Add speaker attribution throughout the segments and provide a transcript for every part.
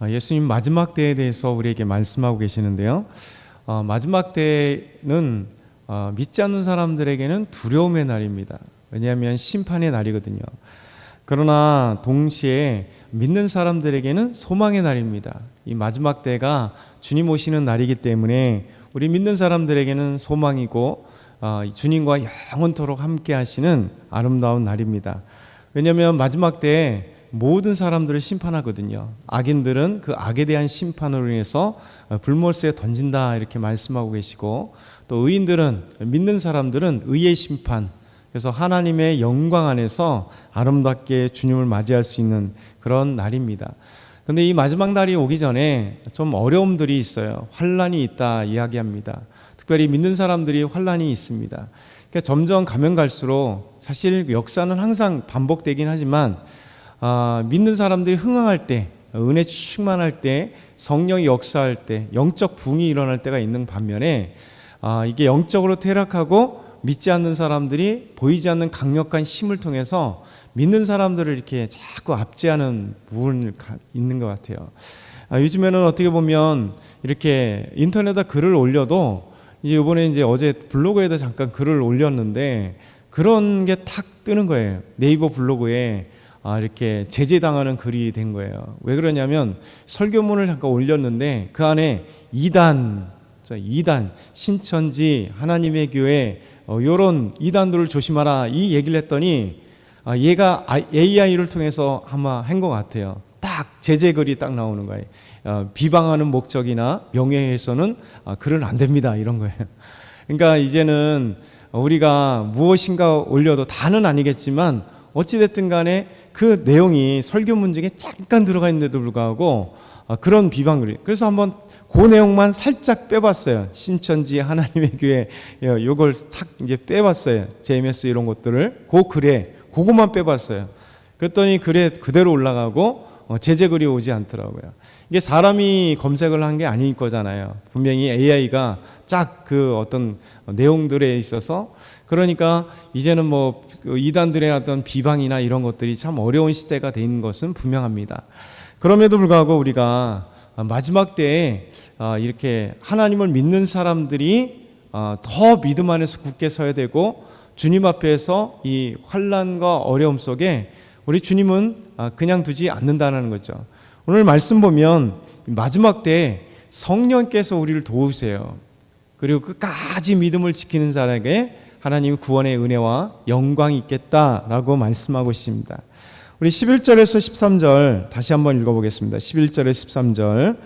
Speaker 1: 예수님 마지막 때에 대해서 우리에게 말씀하고 계시는데요. 마지막 때는 믿지 않는 사람들에게는 두려움의 날입니다. 왜냐하면 심판의 날이거든요. 그러나 동시에 믿는 사람들에게는 소망의 날입니다. 이 마지막 때가 주님 오시는 날이기 때문에 우리 믿는 사람들에게는 소망이고 주님과 영원토록 함께 하시는 아름다운 날입니다. 왜냐하면 마지막 때에 모든 사람들을 심판하거든요. 악인들은 그 악에 대한 심판으로 인해서 불못에 던진다 이렇게 말씀하고 계시고, 또 의인들은, 믿는 사람들은 의의 심판, 그래서 하나님의 영광 안에서 아름답게 주님을 맞이할 수 있는 그런 날입니다. 그런데 이 마지막 날이 오기 전에 좀 어려움들이 있어요. 환난이 있다 이야기합니다. 특별히 믿는 사람들이 환난이 있습니다. 그러니까 점점 가면 갈수록 사실 역사는 항상 반복되긴 하지만 믿는 사람들이 흥황할 때, 은혜 충만할 때, 성령이 역사할 때, 영적 부흥이 일어날 때가 있는 반면에 이게 영적으로 퇴락하고 믿지 않는 사람들이 보이지 않는 강력한 힘을 통해서 믿는 사람들을 이렇게 자꾸 압제하는 부분이 있는 것 같아요. 요즘에는 어떻게 보면 이렇게 인터넷에 글을 올려도 이번에 어제 블로그에다 잠깐 글을 올렸는데 그런 게 탁 뜨는 거예요. 네이버 블로그에 이렇게 제재당하는 글이 된 거예요. 왜 그러냐면 설교문을 잠깐 올렸는데 그 안에 이단 신천지 하나님의 교회 이런 이단들을 조심하라 이 얘기를 했더니 얘가 AI를 통해서 아마 한 것 같아요. 딱 제재글이 딱 나오는 거예요. 비방하는 목적이나 명예훼손은 글은 안 됩니다 이런 거예요. 그러니까 이제는 우리가 무엇인가 올려도 다는 아니겠지만 어찌됐든 간에 그 내용이 설교문 중에 잠깐 들어가 있는데도 불구하고 그런 비방글이, 그래서 한번 그 내용만 살짝 빼봤어요. 신천지 하나님의 교회 요걸 탁 이제 빼봤어요. JMS 이런 것들을 그 글에 그것만 빼봤어요. 그랬더니 글에 그대로 올라가고 제재글이 오지 않더라고요. 이게 사람이 검색을 한 게 아닐 거잖아요. 분명히 AI가 쫙 그 어떤 내용들에 있어서, 그러니까 이제는 뭐 이단들의 어떤 비방이나 이런 것들이 참 어려운 시대가 된 것은 분명합니다. 그럼에도 불구하고 우리가 마지막 때에 이렇게 하나님을 믿는 사람들이 더 믿음 안에서 굳게 서야 되고, 주님 앞에서 이 환난과 어려움 속에 우리 주님은 그냥 두지 않는다는 거죠. 오늘 말씀 보면 마지막 때에 성령께서 우리를 도우세요. 그리고 끝까지 믿음을 지키는 자에게 하나님의 구원의 은혜와 영광이 있겠다라고 말씀하고 있습니다. 우리 11절에서 13절 다시 한번 읽어보겠습니다. 11절에서 13절.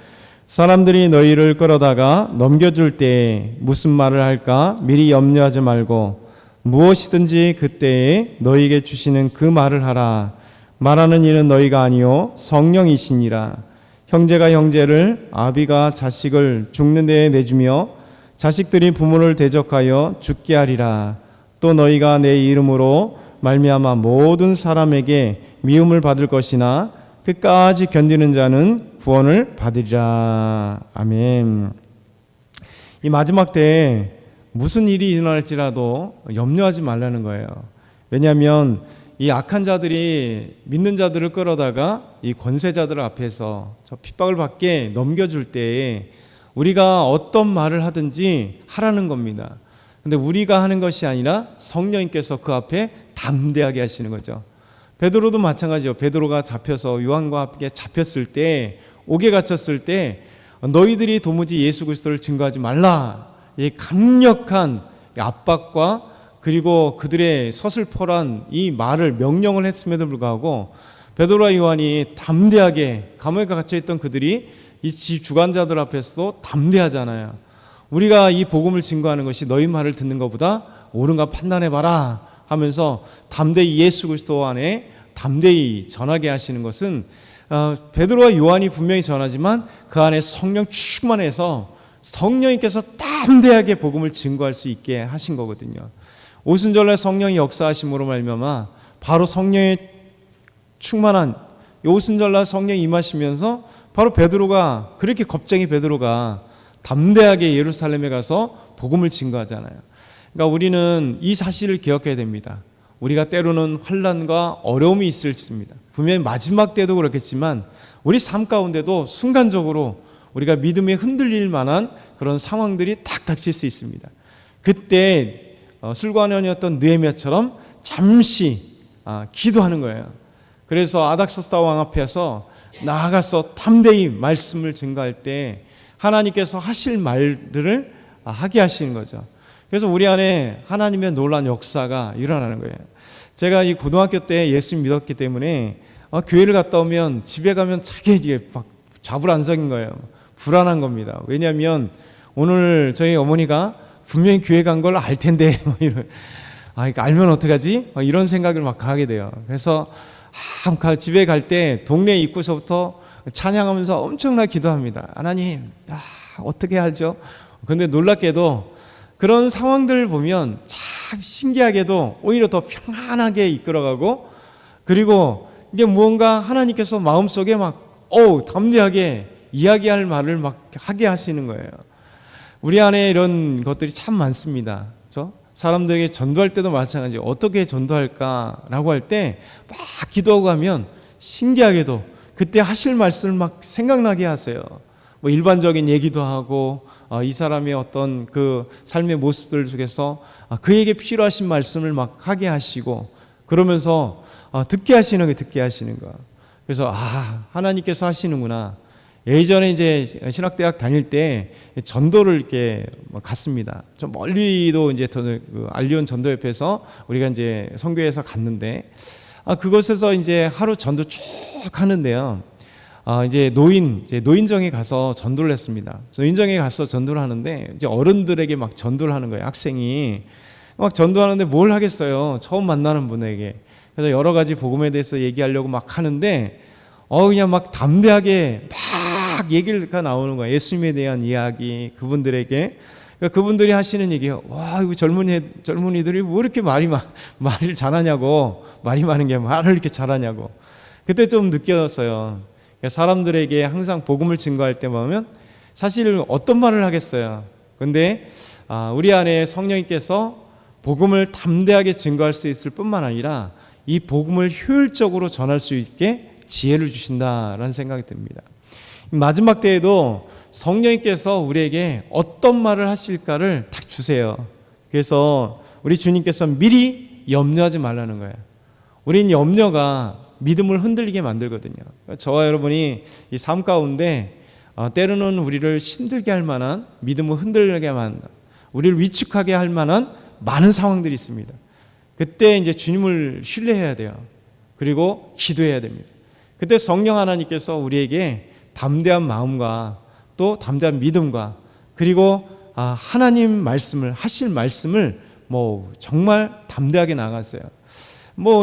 Speaker 1: 사람들이 너희를 끌어다가 넘겨줄 때에 무슨 말을 할까 미리 염려하지 말고 무엇이든지 그때에 너희에게 주시는 그 말을 하라. 말하는 이는 너희가 아니요 성령이시니라. 형제가 형제를, 아비가 자식을 죽는 데에 내주며 자식들이 부모를 대적하여 죽게 하리라. 또 너희가 내 이름으로 말미암아 모든 사람에게 미움을 받을 것이나 끝까지 견디는 자는 구원을 받으리라. 아멘. 이 마지막 때에 무슨 일이 일어날지라도 염려하지 말라는 거예요. 왜냐하면 이 악한 자들이 믿는 자들을 끌어다가 이 권세자들 앞에서 저 핍박을 받게 넘겨줄 때에 우리가 어떤 말을 하든지 하라는 겁니다. 근데 우리가 하는 것이 아니라 성령님께서 그 앞에 담대하게 하시는 거죠. 베드로도 마찬가지요. 베드로가 잡혀서 요한과 함께 잡혔을 때, 옥에 갇혔을 때 너희들이 도무지 예수 그리스도를 증거하지 말라, 이 강력한 압박과 그리고 그들의 서슬퍼란 이 말을 명령을 했음에도 불구하고 베드로와 요한이 담대하게, 감옥에 갇혀있던 그들이 이 주관자들 앞에서도 담대하잖아요. 우리가 이 복음을 증거하는 것이 너희 말을 듣는 것보다 옳은가 판단해봐라 하면서 담대히 예수 그리스도 안에 담대히 전하게 하시는 것은 베드로와 요한이 분명히 전하지만 그 안에 성령 충만해서 성령님께서 담대하게 복음을 증거할 수 있게 하신 거거든요. 오순절날 성령이 역사하심으로 말미암아 바로 성령의 충만한 오순절날 성령이 임하시면서 바로 베드로가, 그렇게 겁쟁이 베드로가 담대하게 예루살렘에 가서 복음을 증거하잖아요. 그러니까 우리는 이 사실을 기억해야 됩니다. 우리가 때로는 환난과 어려움이 있습니다. 분명히 마지막 때도 그렇겠지만 우리 삶 가운데도 순간적으로 우리가 믿음에 흔들릴 만한 그런 상황들이 딱 닥칠 수 있습니다. 그때 술관원이었던 느헤미야처럼 잠시 기도하는 거예요. 그래서 아닥사스다 왕 앞에서 나아가서 담대히 말씀을 증거할 때 하나님께서 하실 말들을 하게 하시는 거죠. 그래서 우리 안에 하나님의 놀라운 역사가 일어나는 거예요. 제가 이 고등학교 때 예수 믿었기 때문에 교회를 갔다 오면 집에 가면 자기 이게 막 좌불안석인 거예요. 불안한 겁니다. 왜냐하면 오늘 저희 어머니가 분명히 교회 간 걸 알 텐데 이거 알면 어떡하지? 이런 생각을 막 하게 돼요. 그래서 집에 갈 때 동네 입구서부터 찬양하면서 엄청나게 기도합니다. 하나님, 어떻게 하죠? 근데 놀랍게도 그런 상황들을 보면 참 신기하게도 오히려 더 평안하게 이끌어가고, 그리고 이게 무언가 하나님께서 마음속에 막 담대하게 이야기할 말을 막 하게 하시는 거예요. 우리 안에 이런 것들이 참 많습니다. 그렇죠? 사람들에게 전도할 때도 마찬가지. 어떻게 전도할까라고 할 때 막 기도하고 하면 신기하게도 그때 하실 말씀을 막 생각나게 하세요. 뭐 일반적인 얘기도 하고 이 사람의 어떤 그 삶의 모습들 속에서 그에게 필요하신 말씀을 막 하게 하시고, 그러면서 듣게 하시는 거. 그래서 하나님께서 하시는구나. 예전에 이제 신학대학 다닐 때 전도를 이렇게 갔습니다. 좀 멀리도 이제 알리온 전도협회에서 우리가 이제 선교해서 갔는데, 그곳에서 이제 하루 전도 쭉 하는데요. 이제 노인정에 가서 전도를 했습니다. 노인정에 가서 전도를 하는데 이제 어른들에게 막 전도를 하는 거예요. 학생이 막 전도하는데 뭘 하겠어요. 처음 만나는 분에게. 그래서 여러 가지 복음에 대해서 얘기하려고 막 하는데 그냥 막 담대하게 막 얘기가 나오는 거예요. 예수님에 대한 이야기, 그분들에게. 그러니까 그분들이 하시는 얘기예요. 와, 이거 젊은이들이 왜 이렇게 말을 잘하냐고, 말이 많은 게 말을 이렇게 잘하냐고. 그때 좀 느꼈어요. 그러니까 사람들에게 항상 복음을 증거할 때 보면 사실 어떤 말을 하겠어요. 근데 우리 안에 성령님께서 복음을 담대하게 증거할 수 있을 뿐만 아니라 이 복음을 효율적으로 전할 수 있게 지혜를 주신다라는 생각이 듭니다. 마지막 때에도 성령님께서 우리에게 어떤 말을 하실까를 딱 주세요. 그래서 우리 주님께서 미리 염려하지 말라는 거예요. 우린 염려가 믿음을 흔들리게 만들거든요. 저와 여러분이 이 삶 가운데 때로는 우리를 힘들게 할 만한, 믿음을 흔들게 만한, 우리를 위축하게 할 만한 많은 상황들이 있습니다. 그때 이제 주님을 신뢰해야 돼요. 그리고 기도해야 됩니다. 그때 성령 하나님께서 우리에게 담대한 마음과 또 담대한 믿음과, 그리고 하나님 말씀을, 하실 말씀을 정말 담대하게 나갔어요.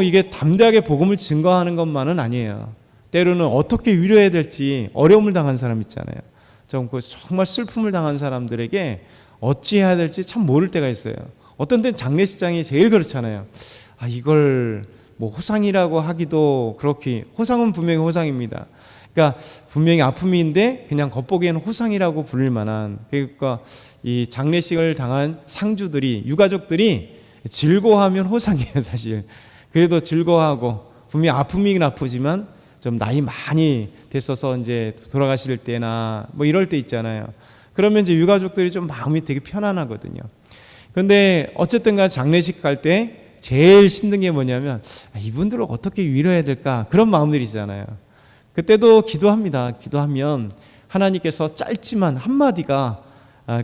Speaker 1: 이게 담대하게 복음을 증거하는 것만은 아니에요. 때로는 어떻게 위로해야 될지 어려움을 당한 사람 있잖아요. 정말 슬픔을 당한 사람들에게 어찌해야 될지 참 모를 때가 있어요. 어떤 때는 장례식장이 제일 그렇잖아요. 이걸 호상이라고 하기도 그렇게, 호상은 분명히 호상입니다. 그러니까 분명히 아픔인데 그냥 겉보기에는 호상이라고 부를 만한, 그러니까 이 장례식을 당한 상주들이, 유가족들이 즐거워하면 호상이에요, 사실. 그래도 즐거워하고, 분명히 아픔이긴 아프지만 좀 나이 많이 됐어서 이제 돌아가실 때나 이럴 때 있잖아요. 그러면 이제 유가족들이 좀 마음이 되게 편안하거든요. 그런데 어쨌든 간 장례식 갈 때 제일 힘든 게 뭐냐면 이분들을 어떻게 위로해야 될까, 그런 마음들이 있잖아요. 그때도 기도합니다. 기도하면 하나님께서 짧지만 한마디가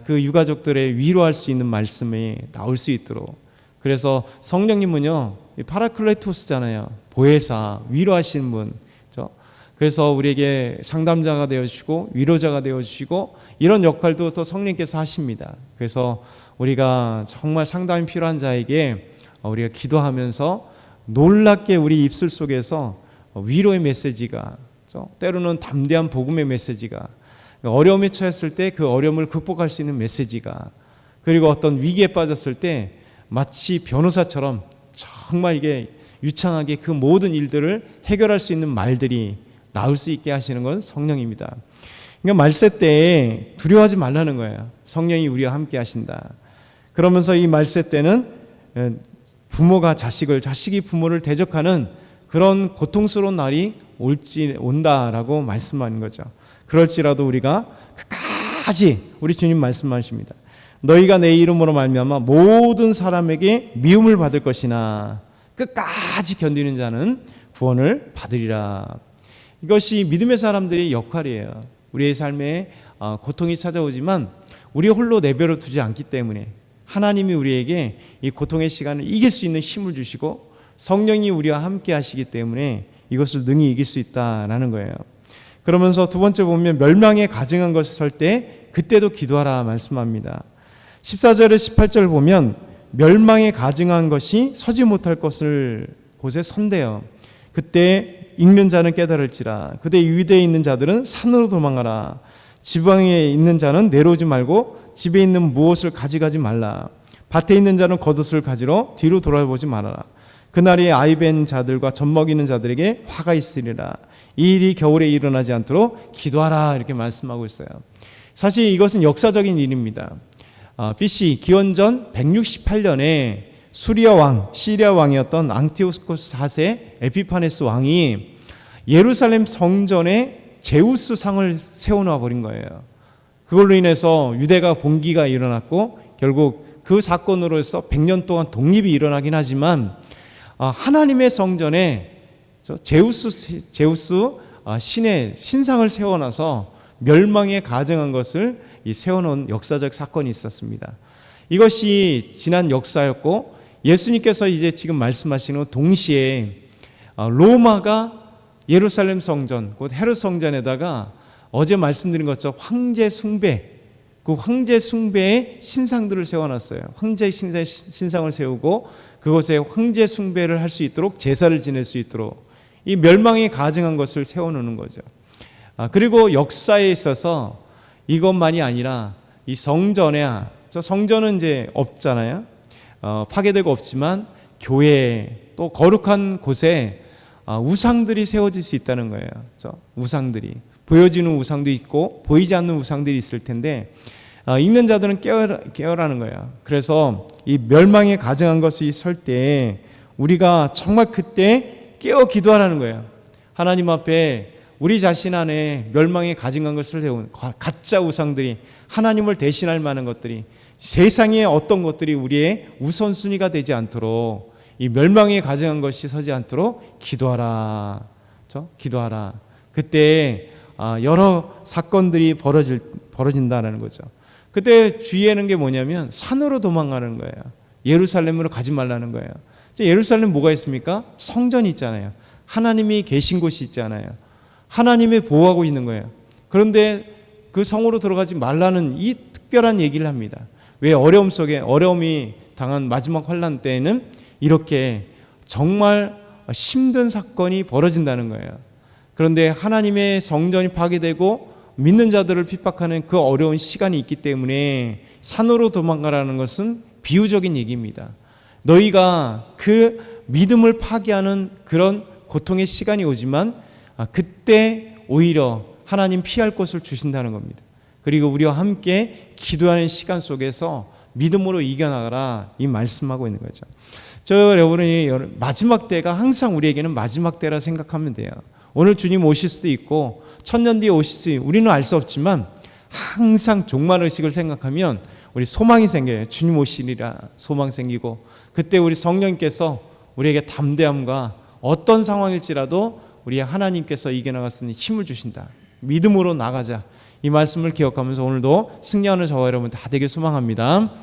Speaker 1: 그 유가족들의 위로할 수 있는 말씀이 나올 수 있도록. 그래서 성령님은요, 파라클레토스잖아요. 보혜사, 위로하시는 분. 그래서 우리에게 상담자가 되어주시고 위로자가 되어주시고 이런 역할도 또 성령님께서 하십니다. 그래서 우리가 정말 상담이 필요한 자에게 우리가 기도하면서 놀랍게 우리 입술 속에서 위로의 메시지가, 때로는 담대한 복음의 메시지가, 어려움에 처했을 때 그 어려움을 극복할 수 있는 메시지가, 그리고 어떤 위기에 빠졌을 때 마치 변호사처럼 정말 이게 유창하게 그 모든 일들을 해결할 수 있는 말들이 나올 수 있게 하시는 건 성령입니다. 그러니까 말세 때에 두려워하지 말라는 거예요. 성령이 우리와 함께 하신다. 그러면서 이 말세 때는 부모가 자식을, 자식이 부모를 대적하는 그런 고통스러운 날이 온다라고 말씀하는 거죠. 그럴지라도 우리가 끝까지 우리 주님 말씀하십니다. 너희가 내 이름으로 말미암아 모든 사람에게 미움을 받을 것이나 끝까지 견디는 자는 구원을 받으리라. 이것이 믿음의 사람들의 역할이에요. 우리의 삶에 고통이 찾아오지만 우리 홀로 내버려 두지 않기 때문에 하나님이 우리에게 이 고통의 시간을 이길 수 있는 힘을 주시고 성령이 우리와 함께 하시기 때문에 이것을 능히 이길 수 있다라는 거예요. 그러면서 두 번째 보면 멸망에 가증한 것을 설 때 그때도 기도하라 말씀합니다. 14절에 18절 보면 멸망에 가증한 것이 서지 못할 것을 곳에 선대요. 그때 읽는 자는 깨달을지라. 그때 유대에 있는 자들은 산으로 도망하라. 지방에 있는 자는 내려오지 말고 집에 있는 무엇을 가져가지 말라. 밭에 있는 자는 겉옷을 가지러 뒤로 돌아보지 말아라. 그날이 아이벤 자들과 젖먹이는 자들에게 화가 있으리라. 이 일이 겨울에 일어나지 않도록 기도하라. 이렇게 말씀하고 있어요. 사실 이것은 역사적인 일입니다. BC 기원전 168년에 수리아 왕, 시리아 왕이었던 앙티오코스 4세 에피파네스 왕이 예루살렘 성전에 제우스 상을 세워놓아 버린 거예요. 그걸로 인해서 유대가 봉기가 일어났고 결국 그 사건으로서 100년 동안 독립이 일어나긴 하지만 하나님의 성전에 제우스 신의 신상을 세워놔서 멸망에 가증한 것을 세워놓은 역사적 사건이 있었습니다. 이것이 지난 역사였고 예수님께서 이제 지금 말씀하시는 동시에 로마가 예루살렘 성전, 곧 헤롯 성전에다가 어제 말씀드린 것처럼 황제 숭배, 그 황제 숭배의 신상들을 세워놨어요. 황제 신상을 세우고 그곳에 황제 숭배를 할 수 있도록 제사를 지낼 수 있도록 이 멸망에 가증한 것을 세워놓는 거죠. 그리고 역사에 있어서 이것만이 아니라 이 성전은 이제 없잖아요. 파괴되고 없지만 교회 또 거룩한 곳에 우상들이 세워질 수 있다는 거예요. 우상들이 보여지는 우상도 있고 보이지 않는 우상들이 있을 텐데 읽는 자들은 깨어라는 거예요. 그래서 이 멸망에 가증한 것이 설 때 우리가 정말 그때 깨어 기도하라는 거예요. 하나님 앞에 우리 자신 안에 멸망에 가증한 것을 세운 가짜 우상들이 하나님을 대신할 만한 것들이 세상의 어떤 것들이 우리의 우선순위가 되지 않도록 이 멸망에 가증한 것이 서지 않도록 기도하라. 기도하라. 그때 여러 사건들이 벌어진다는 거죠. 그때 주의하는 게 뭐냐면 산으로 도망가는 거예요. 예루살렘으로 가지 말라는 거예요. 예루살렘 뭐가 있습니까? 성전이 있잖아요. 하나님이 계신 곳이 있잖아요. 하나님이 보호하고 있는 거예요. 그런데 그 성으로 들어가지 말라는 이 특별한 얘기를 합니다. 왜 어려움이 당한 마지막 환난 때에는 이렇게 정말 힘든 사건이 벌어진다는 거예요. 그런데 하나님의 성전이 파괴되고 믿는 자들을 핍박하는 그 어려운 시간이 있기 때문에 산으로 도망가라는 것은 비유적인 얘기입니다. 너희가 그 믿음을 파괴하는 그런 고통의 시간이 오지만 그때 오히려 하나님 피할 곳을 주신다는 겁니다. 그리고 우리와 함께 기도하는 시간 속에서 믿음으로 이겨나가라 이 말씀하고 있는 거죠. 여러분이 마지막 때가 항상 우리에게는 마지막 때라 생각하면 돼요. 오늘 주님 오실 수도 있고 천년 뒤에 오실지 우리는 알 수 없지만 항상 종말의식을 생각하면 우리 소망이 생겨요. 주님 오시리라 소망 생기고 그때 우리 성령께서 우리에게 담대함과 어떤 상황일지라도 우리 하나님께서 이겨나갈 수 있는 힘을 주신다. 믿음으로 나가자. 이 말씀을 기억하면서 오늘도 승리하는 저와 여러분 다 되길 소망합니다.